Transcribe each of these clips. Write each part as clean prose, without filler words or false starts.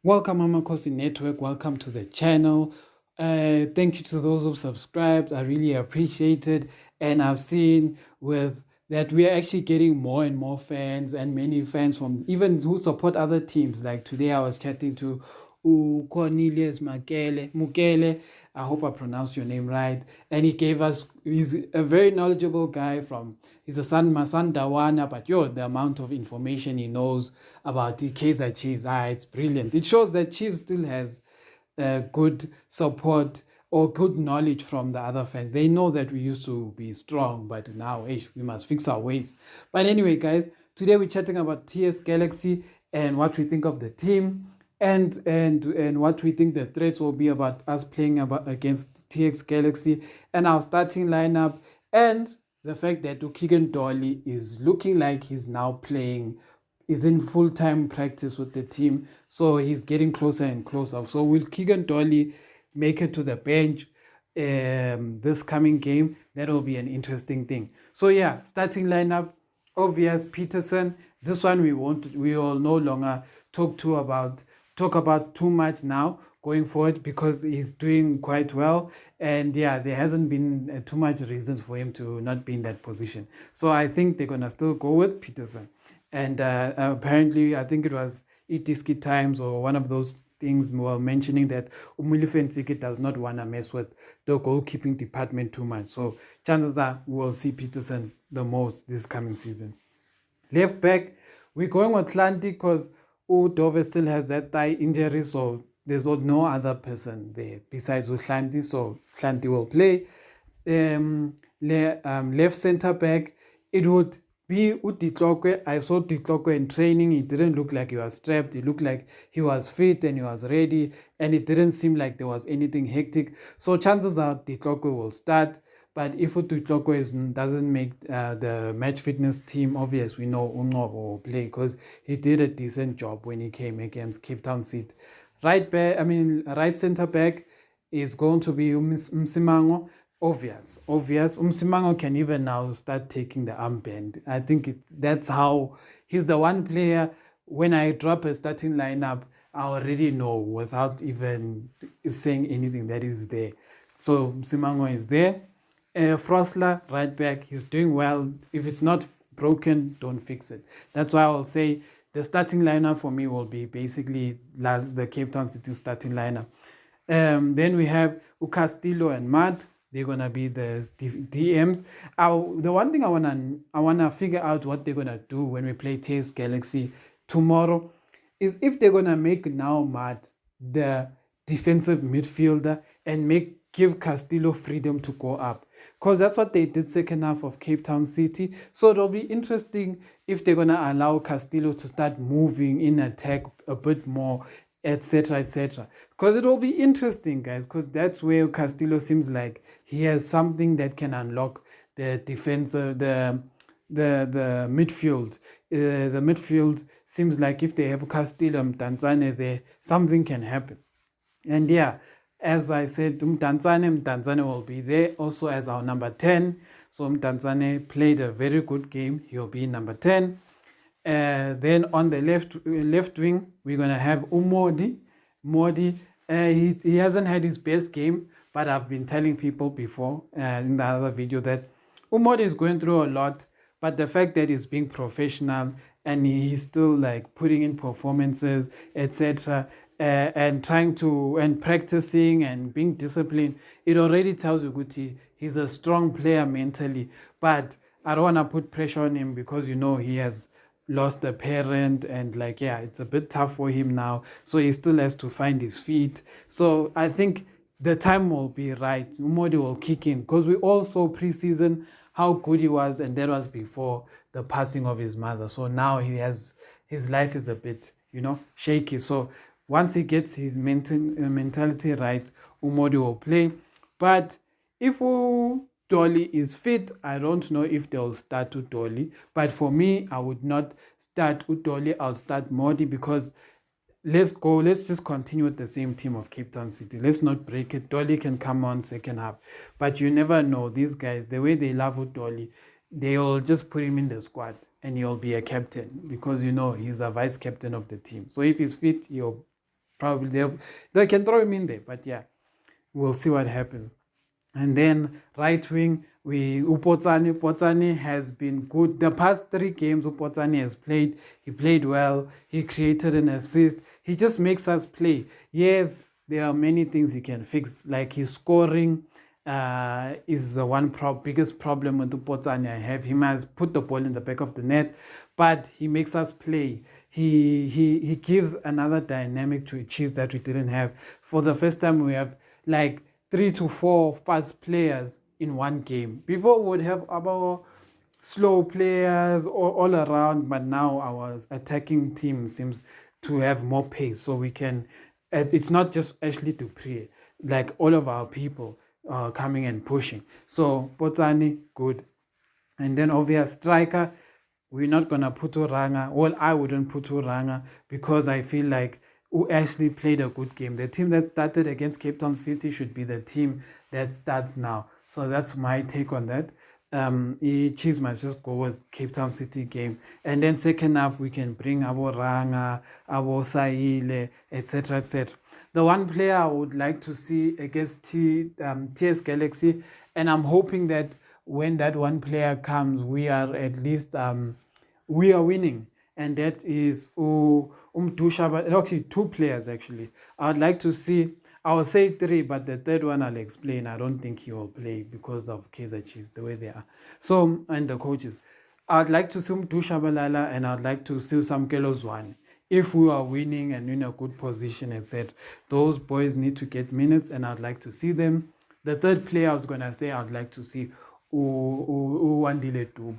Welcome, Amakhosi Network. Welcome to the channel. Thank you to those who've subscribed. I really appreciate it. And I've seen with that we are actually getting more and more fans, and many fans from even who support other teams. Like today, I was chatting to Cornelius Mukele. I hope I pronounced your name right. And he gave us, he's a very knowledgeable guy he's a my son Dawana, but the amount of information he knows about the Kaizer Chiefs, it's brilliant. It shows that Chiefs still has good support or good knowledge from the other fans. They know that we used to be strong, but now we must fix our ways. But anyway, guys, today we're chatting about TS Galaxy and what we think of the team and what we think the threats will be about us playing against TX Galaxy and our starting lineup, and the fact that Keagan Dolly is looking like he's now playing, is in full-time practice with the team, so he's getting closer and closer. So will Keagan Dolly make it to the bench this coming game? That will be an interesting thing. So yeah, starting lineup, obvious Peterson. This one we will no longer talk about too much now going forward, because he's doing quite well, and yeah, there hasn't been too much reasons for him to not be in that position. So I think they're gonna still go with Peterson. And apparently, I think it was Itiski Times or one of those things were mentioning that Umulifensike does not want to mess with the goalkeeping department too much. So chances are we'll see Peterson the most this coming season. Left back, we're going with Hlanti because Dove still has that thigh injury, so there's no other person there besides Hlanti, so Hlanti will play. Left center back, it would be Utitlokwe. I saw Utitlokwe in training. He didn't look like he was strapped. He looked like he was fit and he was ready, and it didn't seem like there was anything hectic. So chances are Utitlokwe will start. But if Utitlokwe doesn't make the match fitness team, obvious, we know Unqobo will play because he did a decent job when he came against Cape Town City. Right center back is going to be Msimango. Obvious. Msimango can even now start taking the armband. I think that's how he's the one player. When I drop a starting lineup, I already know without even saying anything that is there. So Msimango is there. Frosler, right back, he's doing well. If it's not broken, don't fix it. That's why I'll say the starting lineup for me will be basically the Cape Town City starting lineup. Then we have Castillo and Matt. They're gonna be the DMs. The one thing I wanna figure out what they're gonna do when we play TS Galaxy tomorrow is if they're gonna make now Matt the defensive midfielder and give Castillo freedom to go up, because that's what they did second half of Cape Town City. So it'll be interesting if they're gonna allow Castillo to start moving in attack a bit more, etc., because it will be interesting, guys, because that's where Castillo seems like he has something that can unlock the defense, the midfield. The midfield seems like if they have Castillo and Mdantsane there, something can happen. And yeah, as I said, Mdantsane will be there also as our number 10. So Mdantsane played a very good game. He'll be number 10. Then on the left wing, we're going to have Umodi. He hasn't had his best game, but I've been telling people before in the other video that Umodi is going through a lot, but the fact that he's being professional and he's still like putting in performances, etc., and practicing and being disciplined, it already tells you Guti he's a strong player mentally. But I don't want to put pressure on him because he has lost a parent, and it's a bit tough for him now, so he still has to find his feet. So I think the time will be right. Umodi will kick in because we all saw preseason how good he was, and that was before the passing of his mother. So now his life is a bit shaky. So once he gets his mentality right, Umodi will play. But if Dolly is fit, I don't know if they'll start with Dolly. But for me, I would not start with Dolly. I'll start Modi, because let's just continue with the same team of Cape Town City. Let's not break it. Dolly can come on second half. But you never know. These guys, the way they love with Dolly, they'll just put him in the squad and he'll be a captain, because he's a vice captain of the team. So if he's fit, he'll probably they can throw him in there, but yeah, we'll see what happens. And then right wing, Upotsani has been good. The past 3 games Upotsani has played, he played well. He created an assist. He just makes us play. Yes, there are many things he can fix, like his scoring. Is the biggest problem with Upotsani I have. He must put the ball in the back of the net, but he makes us play. He gives another dynamic to Chiefs that we didn't have. For the first time, we have like 3 to 4 fast players in one game. Before we would have about slow players all around, but now our attacking team seems to have more pace, so we can. It's not just Ashley Dupree, like all of our people coming and pushing. So Potsani, good. And then obvious striker, we're not gonna put Uranga. Well, I wouldn't put Uranga because I feel like who actually played a good game. The team that started against Cape Town City should be the team that starts now. So that's my take on that. Chiefs must just go with Cape Town City game. And then second half, we can bring Abo Ranga, Abo Saile, etc., etc. The one player I would like to see against TS Galaxy, and I'm hoping that when that one player comes, we are at least we are winning, and that is actually 2 players actually. I would like to see. I will say 3, but the third one I'll explain. I don't think he will play because of Kaizer Chiefs, the way they are. So, and the coaches. I'd like to see Shabalala, and I'd like to see Samkelo Zwane. If we are winning and in a good position, as said, those boys need to get minutes, and I'd like to see them. The third player I was going to say, I'd like to see Uwandile Dube.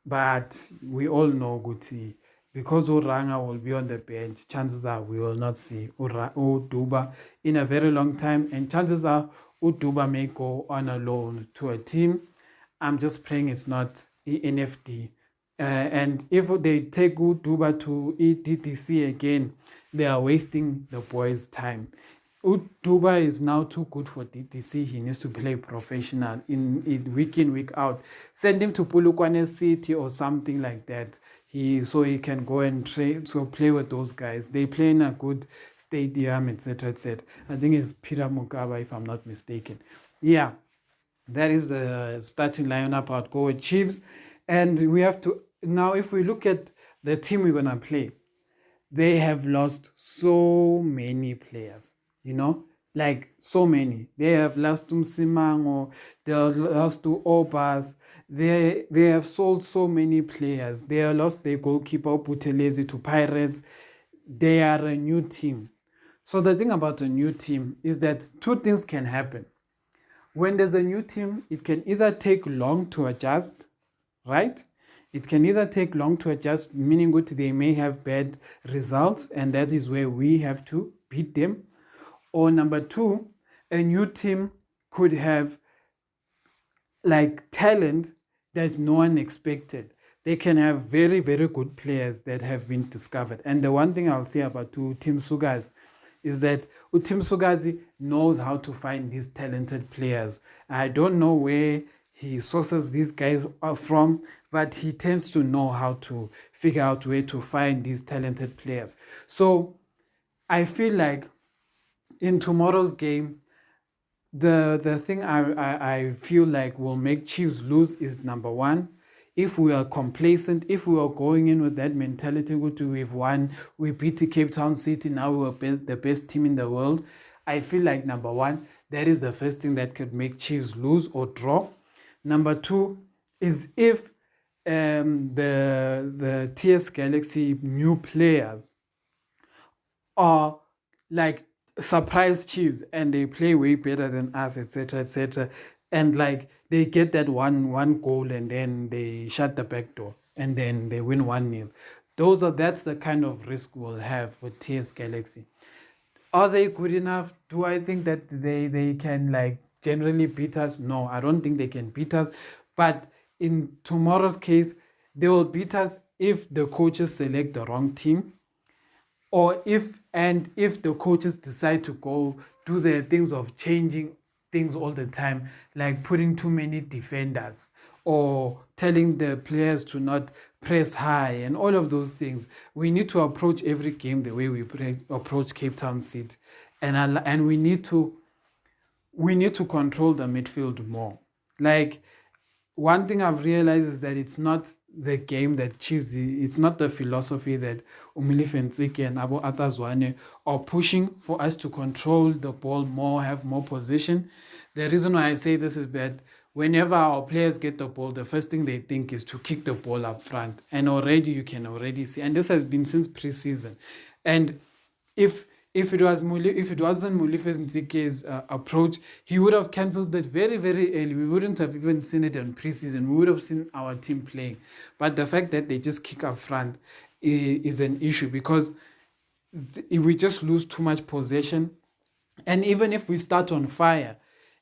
But we all know Guti, because Uranga will be on the bench, chances are we will not see Uduba in a very long time, and chances are Uduba may go on a loan to a team. I'm just praying it's not NFD. And if they take Uduba to EDTC again, they are wasting the boys' time. Uduba is now too good for DTC. He needs to play professional in week out. Send him to Polokwane City or something like that. So he can go and play with those guys. They play in a good stadium, etc., etc. I think it's Peter Mugaba, if I'm not mistaken. Yeah, that is the starting lineup. I'd go with Chiefs, and we have to now. If we look at the team we're gonna play, they have lost so many players, like so many. They have lost to Msimango, they have lost to Obas, they have sold so many players. They have lost their goalkeeper Butelezi to Pirates. They are a new team. So the thing about a new team is that 2 things can happen. When there's a new team, it can either take long to adjust, right? It can either take long to adjust, meaning that they may have bad results, and that is where we have to beat them. Or number 2, a new team could have like talent that no one expected. They can have very, very good players that have been discovered. And the one thing I'll say about Tim Sugazi is that Tim Sugazi knows how to find these talented players. I don't know where he sources these guys from, but he tends to know how to figure out where to find these talented players. So I feel like in tomorrow's game, the thing I feel like will make Chiefs lose is number 1, if we are complacent, if we are going in with that mentality, we've won, we beat the Cape Town City, now we're the best team in the world. I feel like number 1, that is the first thing that could make Chiefs lose or draw. Number 2 is if the TS Galaxy new players are like surprise Chiefs and they play way better than us, etc., etc., and like they get that one goal and then they shut the back door and then they win 1-0. That's the kind of risk we'll have with TS Galaxy. Are they good enough? Do I think that they can like generally beat us? No, I don't think they can beat us. But in tomorrow's case, they will beat us if the coaches select the wrong team, or if the coaches decide to go do the things of changing things all the time, like putting too many defenders or telling the players to not press high, and all of those things. We need to approach every game the way we approach Cape Town City, and we need to control the midfield more. Like, one thing I've realized is that it's not the game that Chiefs, it's not the philosophy that Umilifenzike and Abo Atazwane are pushing for us to control the ball more, have more possession. The reason why I say this is that whenever our players get the ball, the first thing they think is to kick the ball up front. And already you can already see, and this has been since preseason. And if it wasn't Mulife Nzike's approach, he would have cancelled it very, very early. We wouldn't have even seen it in preseason. We would have seen our team playing. But the fact that they just kick up front is an issue, because we just lose too much possession. And even if we start on fire,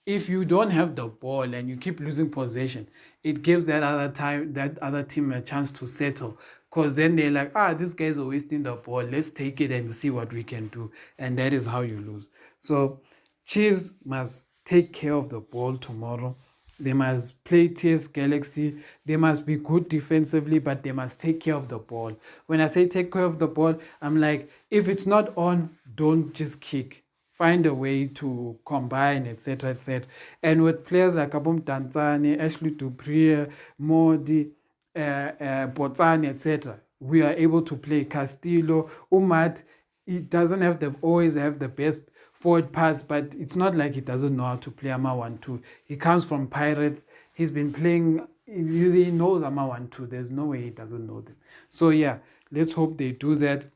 if you don't have the ball and you keep losing possession, it gives that other team a chance to settle. Because then they're like, these guys are wasting the ball. Let's take it and see what we can do. And that is how you lose. So Chiefs must take care of the ball tomorrow. They must play TS Galaxy. They must be good defensively, but they must take care of the ball. When I say take care of the ball, I'm like, if it's not on, don't just kick. Find a way to combine, etc., etc. And with players like Abom Tanzani, Ashley Dupree, Modi, Botsani, etc., we are able to play. Castillo, Umad, he doesn't always have the best forward pass, but it's not like he doesn't know how to play AMA 1-2. He comes from Pirates. He's been playing, he knows AMA 1-2. There's no way he doesn't know them. So yeah, let's hope they do that.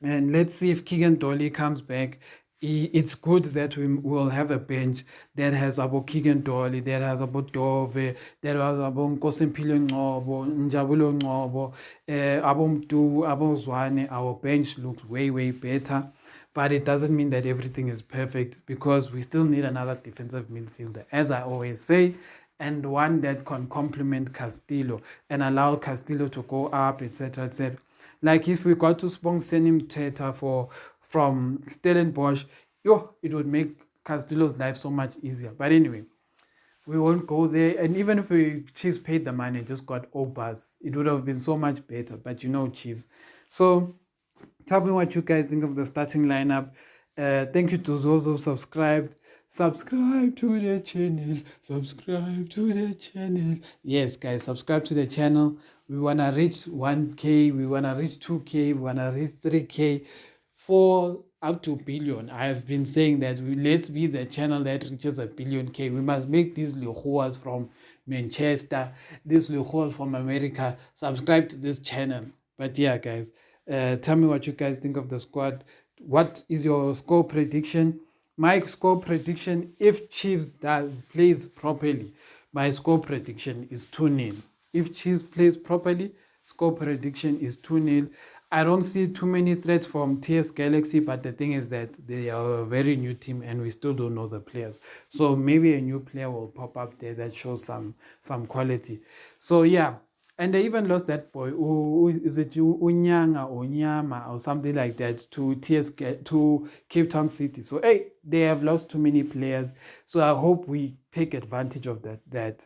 And let's see if Keagan Dolly comes back. It's good that we will have a bench that has about Keagan Dolly, that has about Dove, that has about Nkosimpilo Ngcobo, Njabulo Ngcobo, Abomdu, Abozwane. Our bench looks way, way better. But it doesn't mean that everything is perfect, because we still need another defensive midfielder, as I always say, and one that can complement Castillo and allow Castillo to go up, etc., etc. Like if we got to Spong Senim Teta from Stellenbosch, it would make Castillo's life so much easier. But anyway, we won't go there. And even if we Chiefs paid the money and just got Obas, it would have been so much better. But Chiefs. So tell me what you guys think of the starting lineup. Thank you to those who subscribed. Subscribe to the channel. Subscribe to the channel. Yes, guys, subscribe to the channel. We want to reach 1K. We want to reach 2K. We want to reach 3K. For up to billion. I have been saying that let's be the channel that reaches 1 billion K. We must make these Luhuas from Manchester, these Luhuas from America subscribe to this channel. But yeah, guys, tell me what you guys think of the squad. What is your score prediction? My score prediction, if Chiefs plays properly, my score prediction is 2-0. If Chiefs plays properly, score prediction is 2-0. I don't see too many threats from TS Galaxy, but the thing is that they are a very new team and we still don't know the players. So maybe a new player will pop up there that shows some quality. So yeah, and they even lost that boy. Is it Unyanga or Nyama or something like that to Cape Town City. So hey, they have lost too many players. So I hope we take advantage of that